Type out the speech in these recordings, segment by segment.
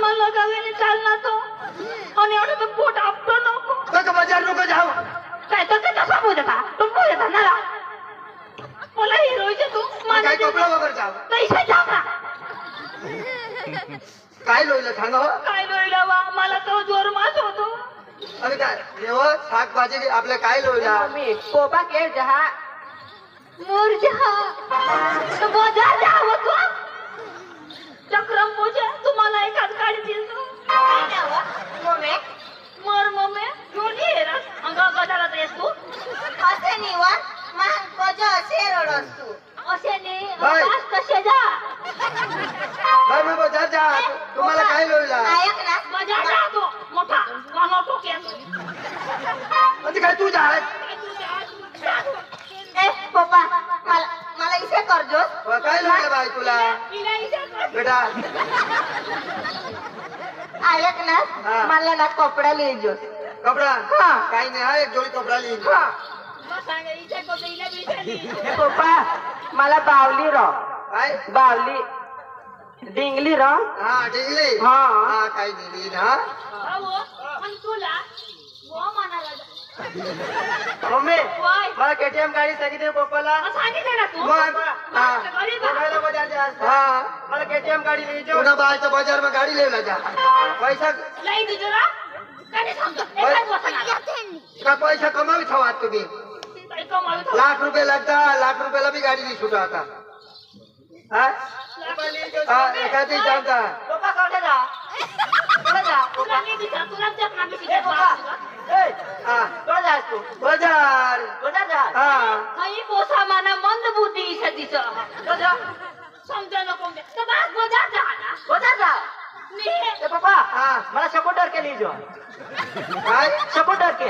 मला गावाने चालना तो आणि एवढं तर पोट आपलं नको तो बाजार नको जाऊ काय तर कसा बोलता तुम बोलता ना मला हिरोचे तू काय कपडा वगैरे जाऊ पैसे जाऊ ना काय लोयलं सांगा हो काय लोयला वा मला तो जोर मास होतो आणि काय देव शाकभाजी आपल्या काय लोयला मी पोपा के जहा मुरजा तो बाजार जाव तू चक्रम पूजा तुम्हाला एखाद काढी दिल मम्मी मर मम्मी जोडी हेरस अंगा गजाला देस तू असे निवार मान कोजो असे रडस तू असे नाही बाय. बस कसे जा बाय मी बाजार जा तुम्हाला काय लोयला ऐक ना बाजार जा तो मोठा गाणं टोके म्हणजे काय तू जा ए पप्पा मला इसे करजोस काय लोयलं बाई तुला बेटा ऐक ना हा. मला ना कपडा लिहिजोस कपडा हा. काही नाही हा एक जोडी कपडा लिहिन पप्पा मला बावली र काय बावली डिंगली र हा डिंगली हा. हा काही नाही लिहिन हा मम्मी वाय. मला केटीएम गाडी सांगितली पप्पाला मला केटीएम गाडी लिहिली पुन्हा बायच्या बाजार में गाडी लेवला जा पैसा का पैसा कमावी थवा तुम्ही ₹1,00,000 लगता ₹1,00,000 भी गाडी नहीं छूटा आता हाँ? हाँ, एखादी जानता बाजार हाँ मंद बुद्धी समजा नको बाजार जा पप्पा हाँ मला सपोर्टर के लीजो काय सपोर्टर के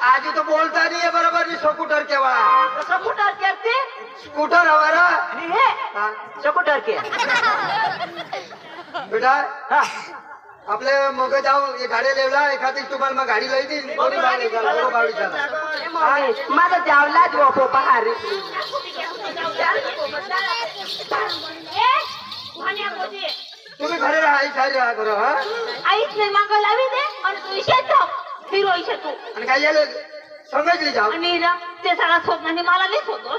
आज तो बोलता नहीं है बराबर नहीं स्कूटर के वाला सपोर्टर करते स्कूटर हमारा नहीं है हाँ, सपोर्टर के बेटा हाँ आपले मग जाऊ ये गाडी लेवला एखादी तुम्हाला मग गाडी लई देईन कोणी गाडी झाला गाडी झाला माझा जावला जो पप्पा हारे तुम्ही घरी राहा सारी राहा करो हा आईच नाही मागं लावी दे आणि तू इशेतो हिरो इशेतो आणि काय झालं समजली जाऊ आणि ते सगळा स्वप्नाने मला लिहित होतो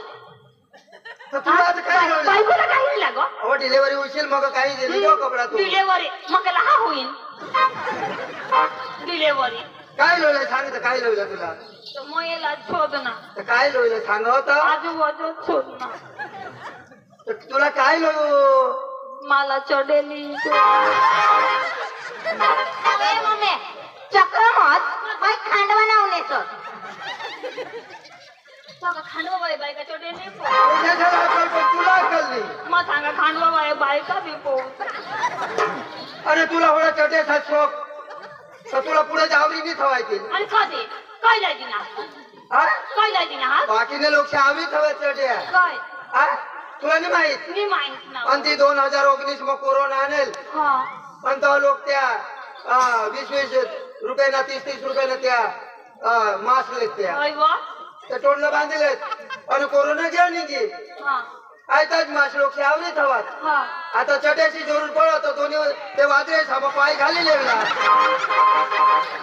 तर तुला आता काय झालं बायकोला काही नाही लागो हो डिलिव्हरी होशील मग काही दिली तो कपडा तू डिलेवरी मग हा होईल डिलेवरी काय लोयलं सांग तर काय लोयलं तुला तर मग याला शोध ना तर काय लोयलं सांग होतं आजूबाजू शोध ना तर तुला काय लोय मला चढेली मम्मी चक्र मत बाई खांडवा नावनेच खांडवा बाई बायका चढेली तुला अक्कल नाही मग सांगा खांडवा बाई बायका बी अरे तुला होळा चटेचा शोक तर तुला पुढे जावरी नाही ठेवायची आणि कधी काय जायची ना हा काय जायची ना हा बाकीने लोक शावी ठेवायचे चटे काय हा तुला नाही माहित मी माहित ना आणि ती 2019 मग कोरोना आणेल हा पण तो लोक त्या 20-20 रुपये ना 30-30 रुपये ना त्या मास्क लेत्या होय वा ते तोंडला बांधलेत आणि कोरोना घ्या निघी हा आयताच मास लोक शावरी ठेवात हा आता चट्याची जरूर पडत दोन्ही ते वादळे साबा पाय खाली लेवला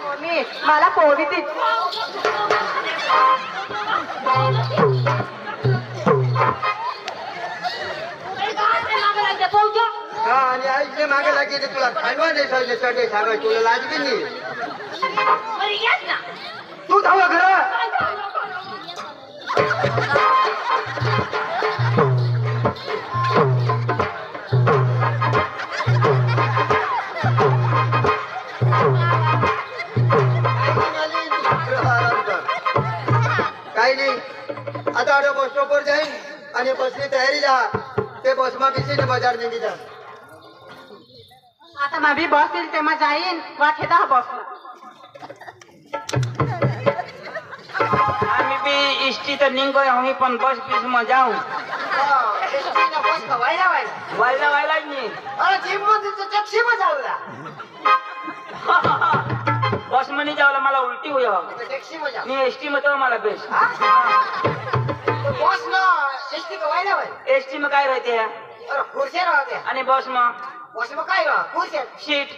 मम्मी मला पोळी ती हा आणि आईचे मागे लागे ते तुला खायला नाही सांगले चटे सांगा तुला लाज बी नाही तू धावा खरं काही नाही आता आडो बस स्टॉपवर जाईन आणि बसची तयारी जा ते बसमा बिसीने बाजार निघी जा आता मैं भी बस येईल तेव्हा जाईन वाटेदा बस आम्ही बी इष्टी तर निघोय आम्ही पण बस बीस में जाऊ बस वायला वायला वायला वायला नाही अरे जिम मध्ये टॅक्सी मध्ये जाऊला बस में नहीं जावला मला उलटी हुई हो टॅक्सी मध्ये जाऊ मी एसटी में तो मला बेस्ट बस ना एसटी का वायला वायला एसटी में काय रहते हैं अरे खुर्ची राहते आणि बस में वॉशમાં કાઈ રો ખુશ છે शीट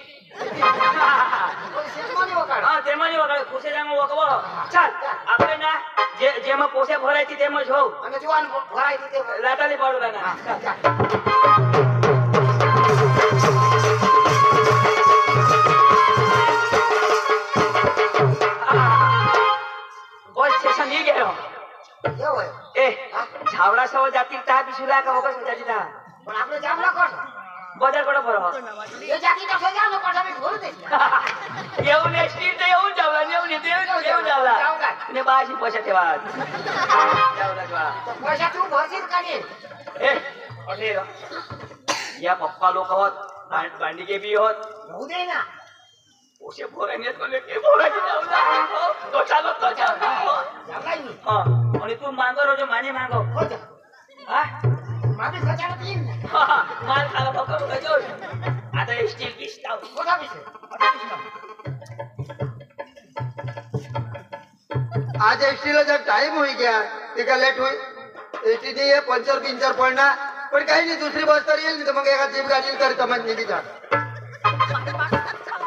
શેરમાની વકાળ હા તેમાં જ વગાડે ખુશે જામાં વગવો ચાલ આપણે ના જેમાં પોસે ભરાય છે તેમાં જ હોવ અને જુવાન ભરાઈ દીધે લાટાલી પાડું ના બસ સ્ટેશન ઈ ગયો કેવો હોય એ ઝાવડા સવ જાતી તા બિસુલા કા વગસ જાતી તા પણ આપણે જામલા કોણ બજાર કોડો ફરો એ જાતી તો સજાવ નો કોણ અમે ભૂલ દે એવું ને સ્ટીલ તો એવું જાવલા ને એવું ને એવું જાવલા ને બાજી પૈસા તેવા જાવલા જવા તો પૈસા તું ભરજી કાઢી ए अरे या पप्पा लोग होत बांडी के भी होत રહું દે ના उसे बोरे ने तो लेके बोरा की जाऊला तो चालो જામલા ની हां और तू मांगो रोज माने मांगो હો જા हां માગે સજાવ તીન माल खाला पक्का हो गयो आता स्टील पीस ताऊ કોઠા વિશે आज एसटीला जर टाइम होई गया ते का लेट होई एसटी नहीं है पंचर पिंचर पडना पण काही नाही दुसरी बस तर येईल नाही तर मग एका जीप गाडी कर तमन निघी जा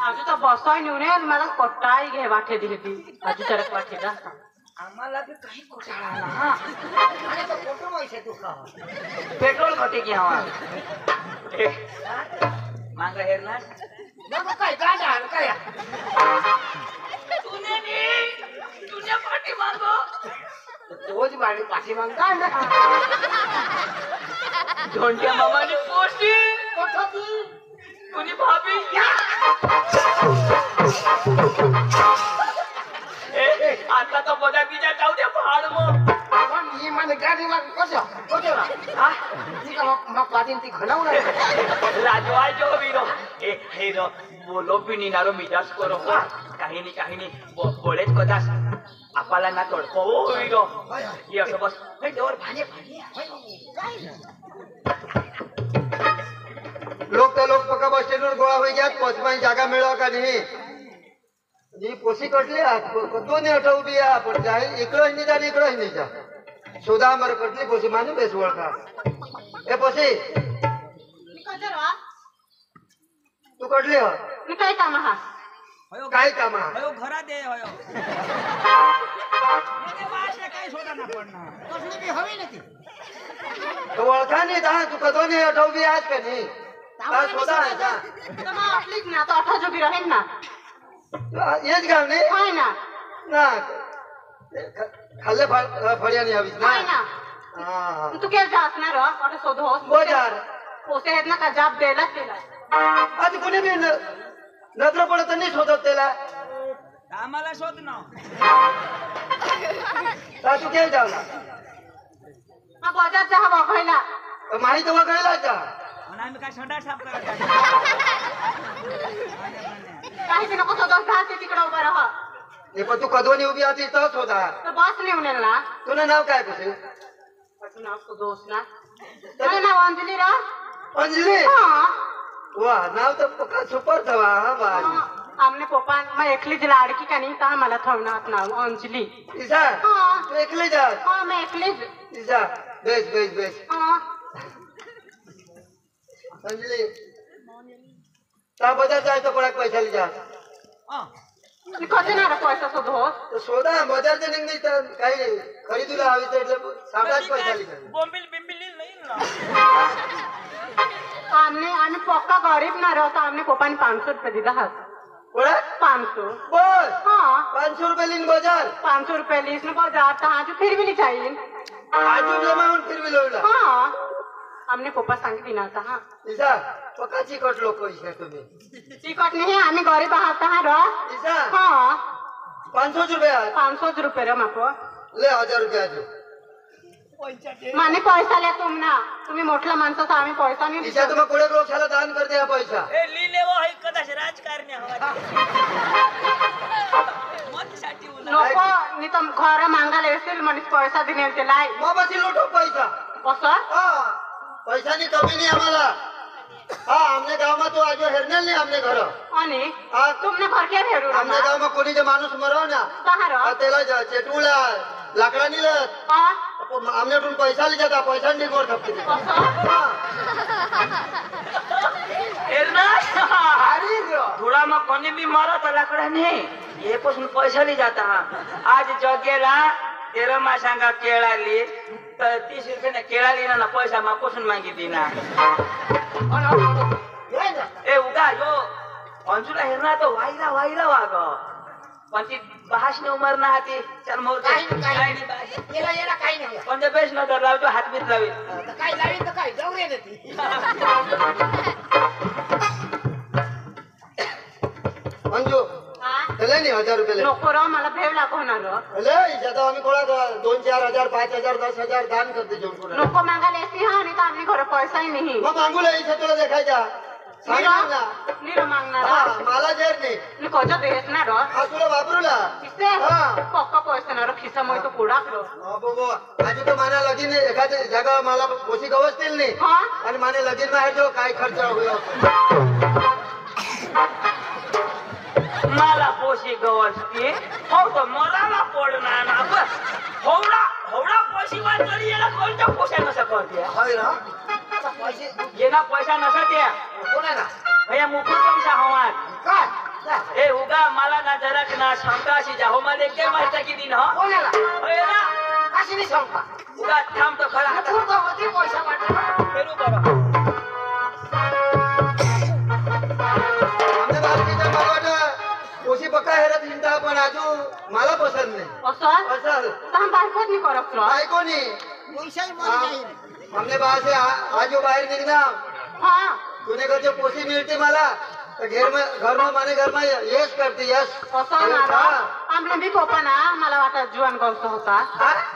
आजू तर बसाय नेऊ नये मला कोटाई घे वाटे दिली ती आजू तरक वाटे जा आम्हाला भी काही कोटाळा ना हां अरे तो फोटो पैसे तू का पेट्रोल घटे की हवा मांगा हेर ना मग काय गाजा काय तूने पार्टी मांगो रोज गाडी पाठी मागता ना ढोंड्या मामाने पोस्टी कोठा ती तुनी भाभी ए आता तो बजा कीजा जाऊ दे पहाड़ में पण ही મને ગાડી માં કોસો કોસો હા ती का मग पाटीन ती घनाव ना राजवाय जो वीरो ए हेरो बोलो भी नहीं नारो मिजाज करो काही नाही बोलेच कदाच आपला ना तोडको ओ वीरो ये असं बस हे दोर भाने लोक पक्का बस स्टँड वर गोळा होई गया पोचमाई जागा मिळवा का नाही जी पोसी कटली दोन्ही अठव बी आपण जाय इकडं नाही जा इकडं नाही जा शोधा मर कटली पोसी माने बेस ओळखा ए पोसी तू कटली हो मी काय काम हा काय काम हयो घरा दे हयो ते वाशे काय सोडा ना पडना कसली बी हवी नाही तो ओळखा नाही जा तू कदोनी अठव बी आज का नाही ता शोधा जा तर मग आपलीच ना तो 18 जोगी राहील ना येच गाव नाही हाय ना ना खाल्ले फळ्याने हवीस ना हाय ना हा तू केल जा असणार अरे शोधो बजार पोसे आहेत ना का जाब द्यायला केला आज कोणी बी नजर पडत नाही शोधत त्याला आम्हाला शोध ना तू केल जावला हा बाजार जा बघायला माहिती वगळला का आणि आम्ही काय संडा साफ करत काही नको शोधो जा ते तिकडे उभा राहा हे पण तू कधोनी उभी होती तोच होता तर बस नेऊन येईल ना तुला नाव काय कुठे त्याचं नाव सुदोष ना तुझं नाव अंजली रा अंजली हा वा नाव तर पक्का सुपर थवा हा बाजी आमने पप्पा मैं एकली जी लाडकी का नहीं था मला थवनात नाव अंजली ईसा हाँ। तू एकले जा हाँ मैं एकली ईसा बेस बेस बेस हाँ अंजली ता बजार जायचं कोणाक पैसा लिजा कधी ना पैसा शोधो तो सोडा बजारचे निघली तर काही खरेदीला हवी तर साठाच पैसा लिजा बोंबिल बिंबिल नाही ना आमने पक्का गरीब ना रहता हमने पप्पा ने 500 रुपये दिला हाथ कोणा 500 बस हाँ 500 रुपये लिन बाजार 500 रुपये लीस ने बाजार तो आज फिर भी नहीं चाहिए आजू जमावून फिरवी लोडला हाँ हमने पप्पा सांगितली ना था हाँ ईसा पक्का चिकट लोक पैसे तुम्ही टिकट नहीं हमें गरीब आहात हा रा ईसा हाँ 500 रुपये आज 500 रुपये रा मापो ले 1000 रुपये आजू माने पैसा ले तुम ना तुम्ही मोठला माणसाचा आम्ही पैसा नाही ईसा तुम्ही कोडे लोकशाला दान करते हा पैसा ए लिलेव हाय कदाच राजकारणी हवा मतसाठी नको मी तर घर मागायला येतील म्हणजे पैसा दिने ते लाई बाबाची लुटो पैसा कसं हा पैसा नहीं कमी नहीं हमारा हाँ हमने गाँव में तो आज हेरनेल नहीं हमने घर आणि हाँ तुमने घर के भेरू हमने गाँव में कोणी जे माणूस मरो ना कहाँ रो त्याला चेटूला लाकडा निलत हाँ हमने तुम पैसा ले जाता पैसा नहीं गोर खपते कसं ए एवढा नाही हे पासून पैशाली जाता आज जगेला तेरा मा सांगा केळाली तर 30 रुपये केळाली ना पैसा मापासून मागितली ना ए उगा जो अंजुला हेरना तो वाईला वाग पण ती बहाशने उमर ना हाती चल मोर पण ते बेस नजर लावतो हात बीत लावी अंजू चले नी 1000 रुपये नको र मला भेव लागवणार जाता आम्ही कोणा 2-4 हजार 5,000 10,000 दान करते जेवण कोणा नको मागायला येते हा आणि आम्ही घर पैसाही नाही मग मागू इथे तुला देखायचा सांगितलं ना निर मागणार हा, मला जेर नाही मी कशा देत ना र हा तुला वापरूला किसे पक्का पैसा ना खिसा मै तो कुडाकलो आज तो माना लगीन एखाद्या जागा मला पोशी गवसतील नाही हा आणि माने लगीन बाहेर जो काय खर्च होईल मला पोशी गवसती हो तो मराला पडणार ना बस होवडा पैशी वाट तरी याला कोणत्या पोशा नसा करते होय ना येना पैसा नसा त्या कोणाला भैया मुकुट कमसा हवात काय ए उगा मला ना जरक ना शंका अशी जाहो मध्ये के माहिती की दिन हो कोणाला होय ना कशी नाही शंका उगा थांब तो खरा हात होती पैसा वाटला फेरू बरो आमच्या बालकीच्या बाबाला पोशी पक्का हेरत हिंडता पण आजू मला पसंत नाही असं असं तहां बायकोच नाही करत र काय कोणी हमने बाहर से आज बाहर निघना हा तूने घर जो पोसी मिळते मला तर घर में माने घर में यश करते यश असं ना र आमले मी कोपा ना मला वाटत जुवान गवतो होता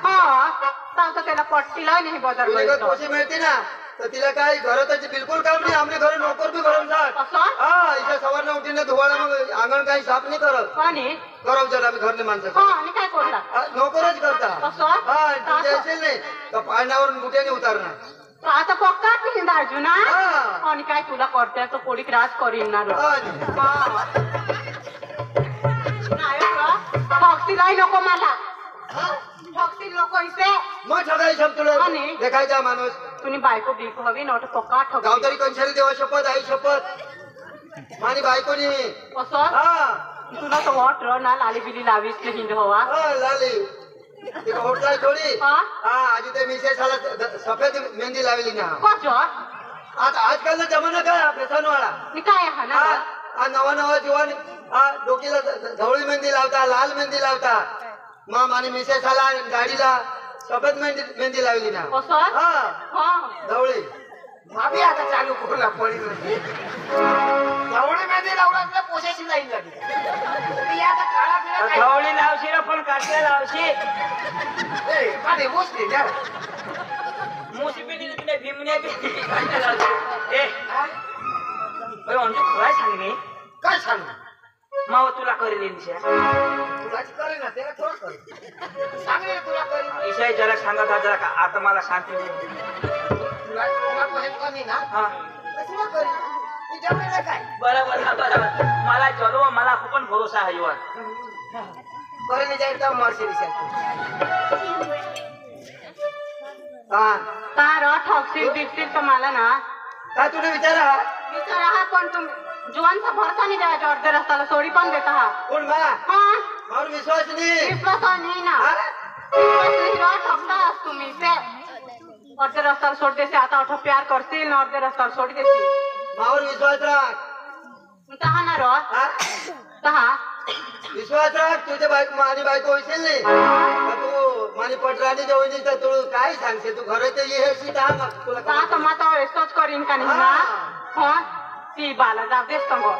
हा तर त्याला पट्टीला नाही बदल तुझे घर पोसी मिळते ना तर तिला काय घरात बिलकुल काम नाही आमने घर नोकर भी भरमसाठ असं हा इथे सवारनं उठीने धुवाळा मग अंगण काही साफ नाही करत आणि करव जर आम्ही घरने माणसं हा आणि काय करला नोकरच करता असं? हा तुझे असेल नाही तर पाण्यावरून बुट्याने उतारणार आता पक्का हिंदा अर्जुना हा. आणि काय तुला करते तो कोडी त्रास करीन ना र ठगतीलाही नको मला ठगतील नको इथे मग ठगाई शब्द तुला आणि? देखायचा माणूस तुम्ही बायको बिलको हवी नव्हतं पक्का ठग गावतरी कंशारी देवा शपथ आई शपथ मानी बायकोनी असं हा तुला तर वाट र ना लाली बिली लावीस नाही हिंद हवा हा लाली ती होटला थोडी हा? हा आधी ते मिसेसाला सफेद मेहंदी लावली ना कच आता आजकालचा जमाना काय फॅशनवाला मी काय हा ना हा हा नवा जीवन हा डोकीला धवळी मेहंदी लावता लाल मेहंदी लावता मग आणि मिसेसाला गाडीला सफेद मेहंदी लावली ना असं हा हा धवळी मामी आता चालू कोणला पडी धवळी मेहंदी लावला तर पोशाची लाईन झाली ती आता काळा बिळा काय गवळी लावशी पण काटल्या लावशी ए काढे बसते जा मुसी बिनी तुने भीमने बी काटल्या लावशी ए अरे अंजू काय सांगणे काय सांग माव तुला करेल इंशा तुला करे ना त्याला थोडं कर सांग रे तुला करे इशाई जरा सांगत हा जरा का आता मला शांती दे तुला पसंत कोणी ना हा तुला करे ती जमेला काय बरोबर मला जलो मला खूपच भरोसा आहे युवा करे नाही जाईल तर मरशी हा तार ठगशील बिकशील तर मला ना काय तुला विचारा विचारा हा पण तुम्ही जुवानचा भरसा नाही द्यायचा अर्ध्या रस्त्याला सोडी पण देता हा कोण बा हा मार विश्वास नाही विश्वास नाही ना हा? विश्वास नाही र ठगतास तुम्ही ते अर्ध्या रस्त्याला सोड देते आता अठो प्यार करतील ना अर्ध्या रस्त्याला सोडी देतील मावर विश्वास राख तहा ना र हा? तहा विश्वास राख तुझ्या बायको माझी बायको होशील नाही का तू माझी पटराणी जेवणी तर तू काय सांगशील तू घरात ये सीता मग तुला तहा तर माता एसोच करीन का नाही ना हा ती बाला जाऊ देस का गो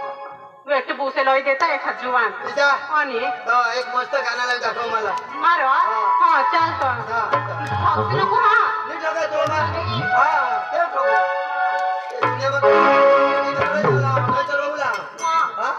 वेट बुसे लई देता एखाद जुवान तिचा आणि एक मस्त गाणं दाखव मला मारो हा चल तो हा ठगती नको हा नीट बघा तुला मग हा ते ठोको ते दुनियामध्ये चलवला हा हा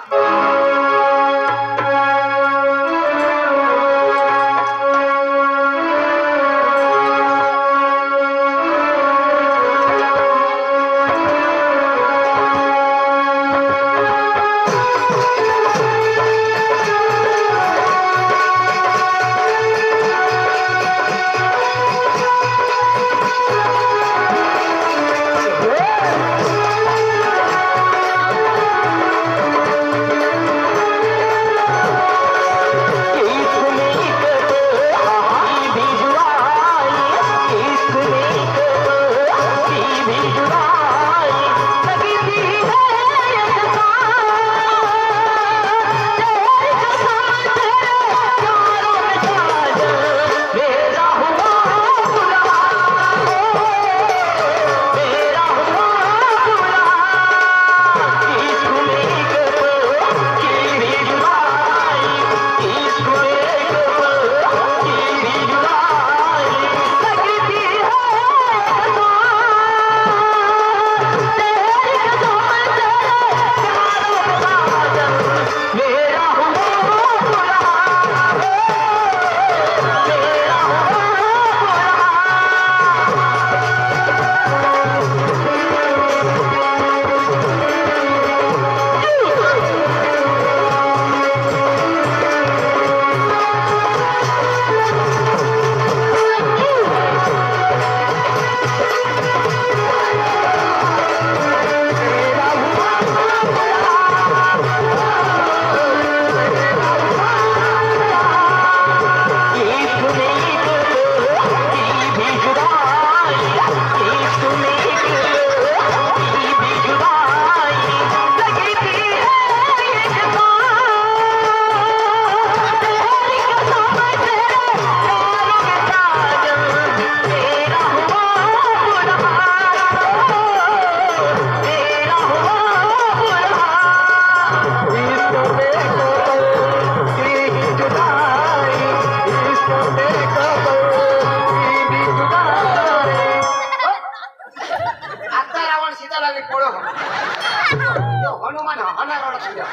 हनुमान हनारवडा तुझ्या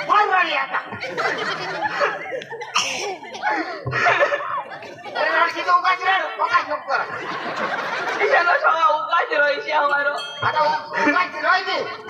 कोण रडी आता रडशी तो उगाच रड उगाच नको करा चलो सवा उगाच रोई से हमारो आता उगाच रडी